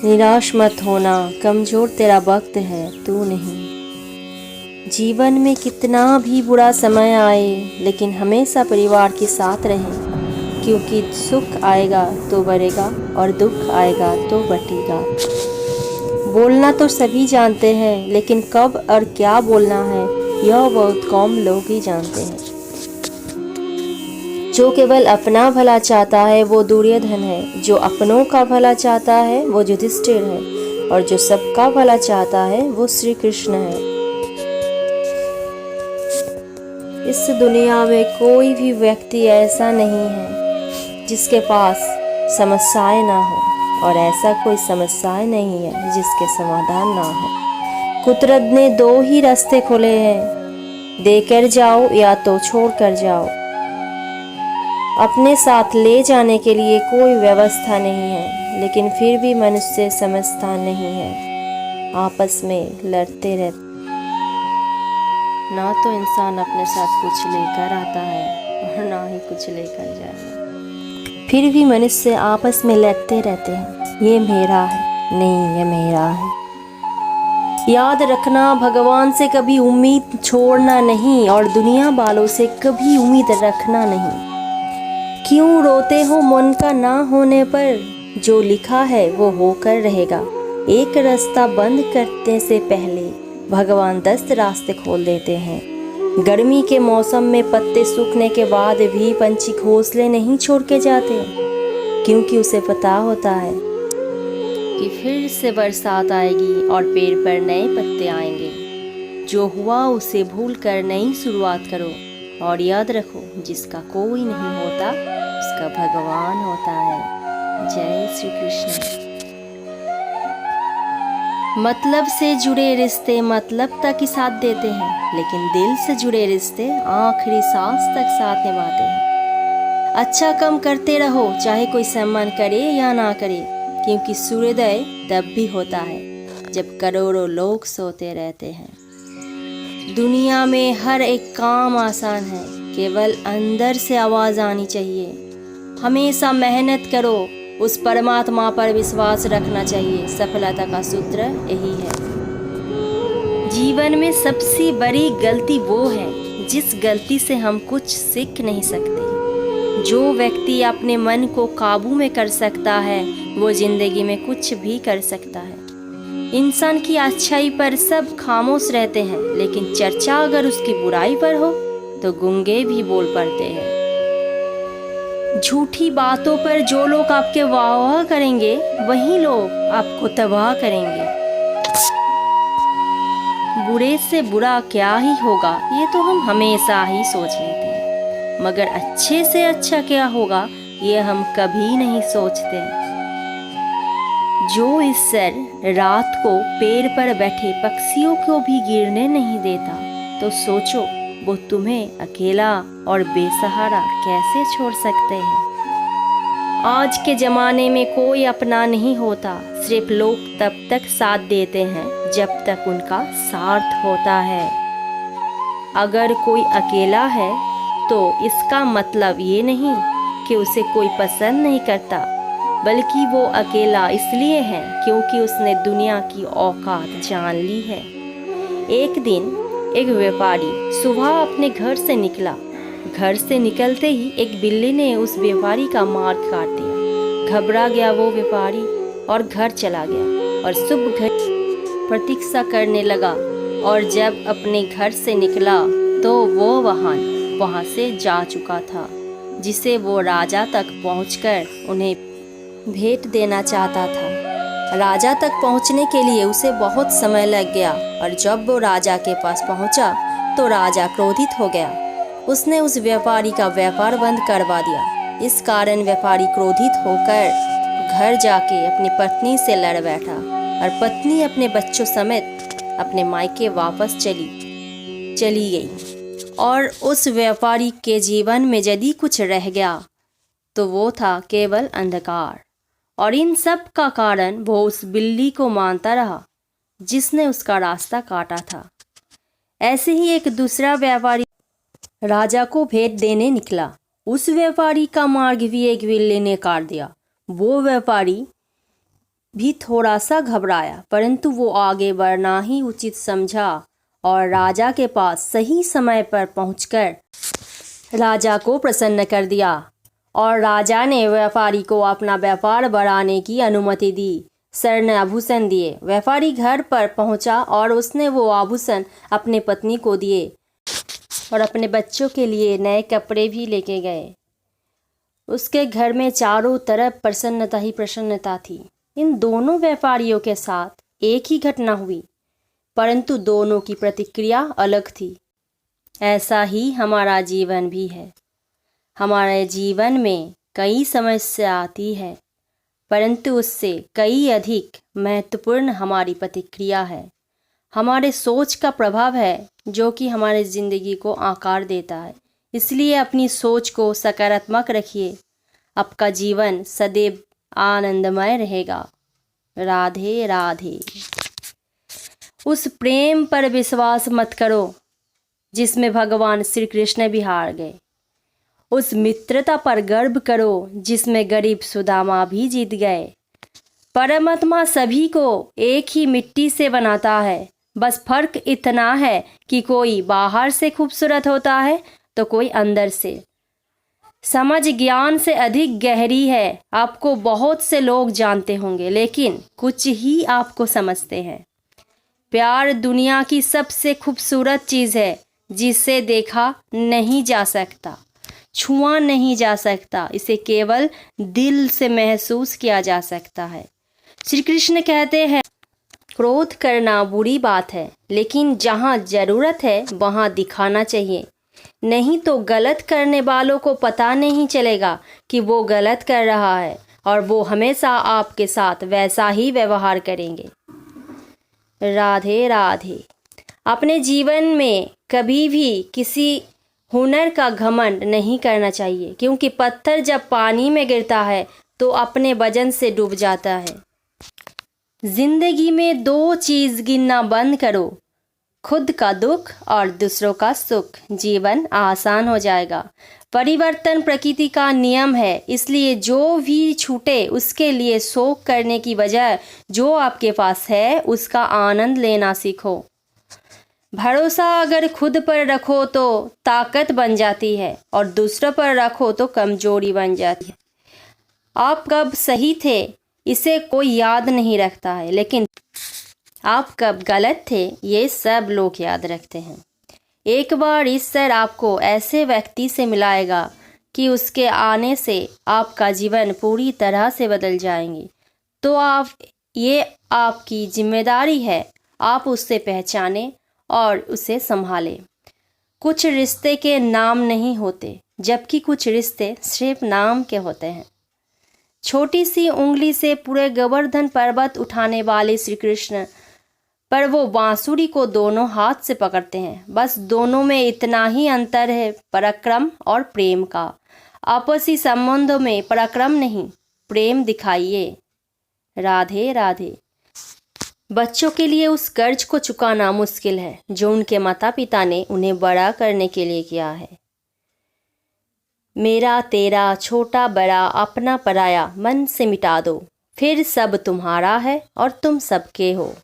निराश मत होना, कमज़ोर तेरा वक्त है, तू नहीं। जीवन में कितना भी बुरा समय आए, लेकिन हमेशा परिवार के साथ रहें, क्योंकि सुख आएगा तो बढ़ेगा और दुख आएगा तो बटेगा। बोलना तो सभी जानते हैं, लेकिन कब और क्या बोलना है यह बहुत कम लोग ही जानते हैं। जो केवल अपना भला चाहता है वो दुर्योधन है, जो अपनों का भला चाहता है वो युधिष्ठिर है, और जो सबका भला चाहता है वो श्री कृष्ण है। इस दुनिया में कोई भी व्यक्ति ऐसा नहीं है जिसके पास समस्याएं ना हो, और ऐसा कोई समस्याएं नहीं है जिसके समाधान ना हो। कुदरत ने दो ही रास्ते खोले हैं, देकर जाओ या तो छोड़ कर जाओ। अपने साथ ले जाने के लिए कोई व्यवस्था नहीं है, लेकिन फिर भी मनुष्य समझता नहीं है, आपस में लड़ते रहते। ना तो इंसान अपने साथ कुछ लेकर आता है और ना ही कुछ लेकर जाए, फिर भी मनुष्य आपस में लड़ते रहते हैं। ये मेरा है, नहीं ये मेरा है। याद रखना, भगवान से कभी उम्मीद छोड़ना नहीं, और दुनिया वालों से कभी उम्मीद रखना नहीं। क्यों रोते हो मन का ना होने पर, जो लिखा है वो होकर रहेगा। एक रास्ता बंद करने से पहले भगवान 10 रास्ते खोल देते हैं। गर्मी के मौसम में पत्ते सूखने के बाद भी पंछी घोंसले नहीं छोड़ के जाते, क्योंकि उसे पता होता है कि फिर से बरसात आएगी और पेड़ पर नए पत्ते आएंगे। जो हुआ उसे भूल कर नई शुरुआत करो, और याद रखो जिसका कोई नहीं होता उसका भगवान होता है। जय श्री कृष्ण। मतलब से जुड़े रिश्ते मतलब तक ही साथ देते हैं, लेकिन दिल से जुड़े रिश्ते आखिरी सांस तक साथ निभाते हैं। अच्छा काम करते रहो, चाहे कोई सम्मान करे या ना करे, क्योंकि सूर्योदय तब भी होता है जब करोड़ों लोग सोते रहते हैं। दुनिया में हर एक काम आसान है, केवल अंदर से आवाज़ आनी चाहिए। हमेशा मेहनत करो, उस परमात्मा पर विश्वास रखना चाहिए। सफलता का सूत्र यही है। जीवन में सबसे बड़ी गलती वो है जिस गलती से हम कुछ सीख नहीं सकते। जो व्यक्ति अपने मन को काबू में कर सकता है वो जिंदगी में कुछ भी कर सकता है। इंसान की अच्छाई पर सब खामोश रहते हैं, लेकिन चर्चा अगर उसकी बुराई पर हो तो गूंगे भी बोल पड़ते हैं। झूठी बातों पर जो लोग आपके वाह करेंगे वही लोग आपको तबाह करेंगे। बुरे से बुरा क्या ही होगा ये तो हम हमेशा ही सोच लेते हैं, मगर अच्छे से अच्छा क्या होगा ये हम कभी नहीं सोचते। जो इस सर रात को पेड़ पर बैठे पक्षियों को भी गिरने नहीं देता, तो सोचो वो तुम्हें अकेला और बेसहारा कैसे छोड़ सकते हैं। आज के ज़माने में कोई अपना नहीं होता, सिर्फ लोग तब तक साथ देते हैं जब तक उनका साथ होता है। अगर कोई अकेला है तो इसका मतलब ये नहीं कि उसे कोई पसंद नहीं करता, बल्कि वो अकेला इसलिए है क्योंकि उसने दुनिया की औकात जान ली है। एक दिन एक व्यापारी सुबह अपने घर से निकला। घर से निकलते ही एक बिल्ली ने उस व्यापारी का मार काट दिया। घबरा गया वो व्यापारी और घर चला गया और सुबह घर प्रतीक्षा करने लगा। और जब अपने घर से निकला तो वो वहाँ से जा चुका था, जिसे वो राजा तक पहुंचकर उन्हें भेंट देना चाहता था। राजा तक पहुंचने के लिए उसे बहुत समय लग गया, और जब वो राजा के पास पहुंचा तो राजा क्रोधित हो गया। उसने उस व्यापारी का व्यापार बंद करवा दिया। इस कारण व्यापारी क्रोधित होकर घर जाके अपनी पत्नी से लड़ बैठा, और पत्नी अपने बच्चों समेत अपने मायके वापस चली गई। और उस व्यापारी के जीवन में यदि कुछ रह गया तो वो था केवल अंधकार, और इन सब का कारण वो उस बिल्ली को मानता रहा जिसने उसका रास्ता काटा था। ऐसे ही एक दूसरा व्यापारी राजा को भेंट देने निकला। उस व्यापारी का मार्ग भी एक बिल्ली ने काट दिया। वो व्यापारी भी थोड़ा सा घबराया, परंतु वो आगे बढ़ना ही उचित समझा और राजा के पास सही समय पर पहुंचकर राजा को प्रसन्न कर दिया और राजा ने व्यापारी को अपना व्यापार बढ़ाने की अनुमति दी। स्वर्ण आभूषण दिए। व्यापारी घर पर पहुंचा और उसने वो आभूषण अपने पत्नी को दिए और अपने बच्चों के लिए नए कपड़े भी लेके गए। उसके घर में चारों तरफ प्रसन्नता ही प्रसन्नता थी। इन दोनों व्यापारियों के साथ एक ही घटना हुई, परंतु दोनों की प्रतिक्रिया अलग थी। ऐसा ही हमारा जीवन भी है। हमारे जीवन में कई समस्या आती है, परंतु उससे कई अधिक महत्वपूर्ण हमारी प्रतिक्रिया है। हमारे सोच का प्रभाव है जो कि हमारे ज़िंदगी को आकार देता है। इसलिए अपनी सोच को सकारात्मक रखिए। आपका जीवन सदैव आनंदमय रहेगा। राधे राधे। उस प्रेम पर विश्वास मत करो जिसमें भगवान श्री कृष्ण भी हार गए। उस मित्रता पर गर्व करो जिसमें गरीब सुदामा भी जीत गए। परमात्मा सभी को एक ही मिट्टी से बनाता है, बस फर्क इतना है कि कोई बाहर से खूबसूरत होता है तो कोई अंदर से। समझ ज्ञान से अधिक गहरी है। आपको बहुत से लोग जानते होंगे, लेकिन कुछ ही आपको समझते हैं। प्यार दुनिया की सबसे खूबसूरत चीज़ है जिसे देखा नहीं जा सकता, छुआ नहीं जा सकता। इसे केवल दिल से महसूस किया जा सकता है। श्री कृष्ण कहते हैं, क्रोध करना बुरी बात है, लेकिन जहाँ ज़रूरत है वहाँ दिखाना चाहिए। नहीं तो गलत करने वालों को पता नहीं चलेगा कि वो गलत कर रहा है और वो हमेशा आपके साथ वैसा ही व्यवहार करेंगे। राधे राधे। अपने जीवन में कभी भी किसी हुनर का घमंड नहीं करना चाहिए, क्योंकि पत्थर जब पानी में गिरता है तो अपने वजन से डूब जाता है। जिंदगी में दो चीज़ गिनना बंद करो, खुद का दुख और दूसरों का सुख। जीवन आसान हो जाएगा। परिवर्तन प्रकृति का नियम है, इसलिए जो भी छूटे उसके लिए शोक करने की बजाय जो आपके पास है उसका आनंद लेना सीखो। भरोसा अगर खुद पर रखो तो ताकत बन जाती है और दूसरों पर रखो तो कमजोरी बन जाती है। आप कब सही थे इसे कोई याद नहीं रखता है, लेकिन आप कब गलत थे ये सब लोग याद रखते हैं। एक बार ईश्वर आपको ऐसे व्यक्ति से मिलाएगा कि उसके आने से आपका जीवन पूरी तरह से बदल जाएंगे। तो ये आपकी जिम्मेदारी है, आप उससे पहचानें और उसे संभालें। कुछ रिश्ते के नाम नहीं होते, जबकि कुछ रिश्ते सिर्फ नाम के होते हैं। छोटी सी उंगली से पूरे गोवर्धन पर्वत उठाने वाले श्री कृष्ण पर वो बांसुरी को दोनों हाथ से पकड़ते हैं। बस दोनों में इतना ही अंतर है, पराक्रम और प्रेम का। आपसी संबंधों में पराक्रम नहीं, प्रेम दिखाइए। राधे राधे। बच्चों के लिए उस कर्ज को चुकाना मुश्किल है जो उनके माता पिता ने उन्हें बड़ा करने के लिए किया है। मेरा तेरा छोटा बड़ा अपना पराया मन से मिटा दो, फिर सब तुम्हारा है और तुम सबके हो।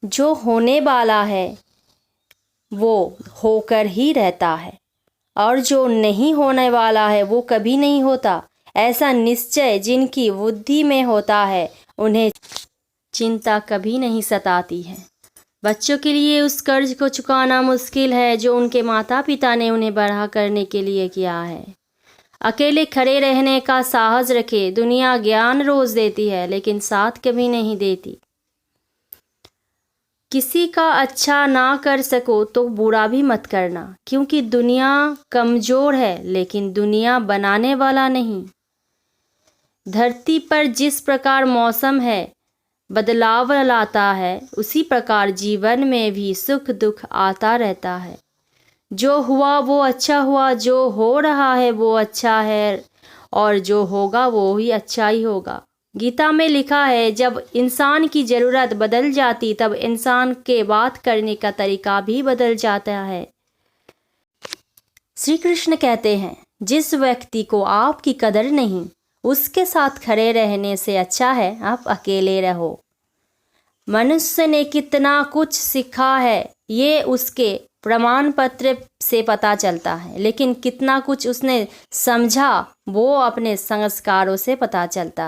जो होने वाला है वो होकर ही रहता है और जो नहीं होने वाला है वो कभी नहीं होता। ऐसा निश्चय जिनकी बुद्धि में होता है उन्हें चिंता कभी नहीं सताती है। बच्चों के लिए उस कर्ज को चुकाना मुश्किल है जो उनके माता पिता ने उन्हें बड़ा करने के लिए किया है। अकेले खड़े रहने का साहस रखे। दुनिया ज्ञान रोज देती है लेकिन साथ कभी नहीं देती। किसी का अच्छा ना कर सको तो बुरा भी मत करना, क्योंकि दुनिया कमज़ोर है लेकिन दुनिया बनाने वाला नहीं। धरती पर जिस प्रकार मौसम है बदलाव लाता है, उसी प्रकार जीवन में भी सुख दुख आता रहता है। जो हुआ वो अच्छा हुआ, जो हो रहा है वो अच्छा है और जो होगा वो ही अच्छा ही होगा। गीता में लिखा है, जब इंसान की ज़रूरत बदल जाती तब इंसान के बात करने का तरीका भी बदल जाता है। श्री कृष्ण कहते हैं, जिस व्यक्ति को आपकी कदर नहीं उसके साथ खड़े रहने से अच्छा है आप अकेले रहो। मनुष्य ने कितना कुछ सीखा है ये उसके प्रमाण पत्र से पता चलता है, लेकिन कितना कुछ उसने समझा वो अपने संस्कारों से पता चलता है।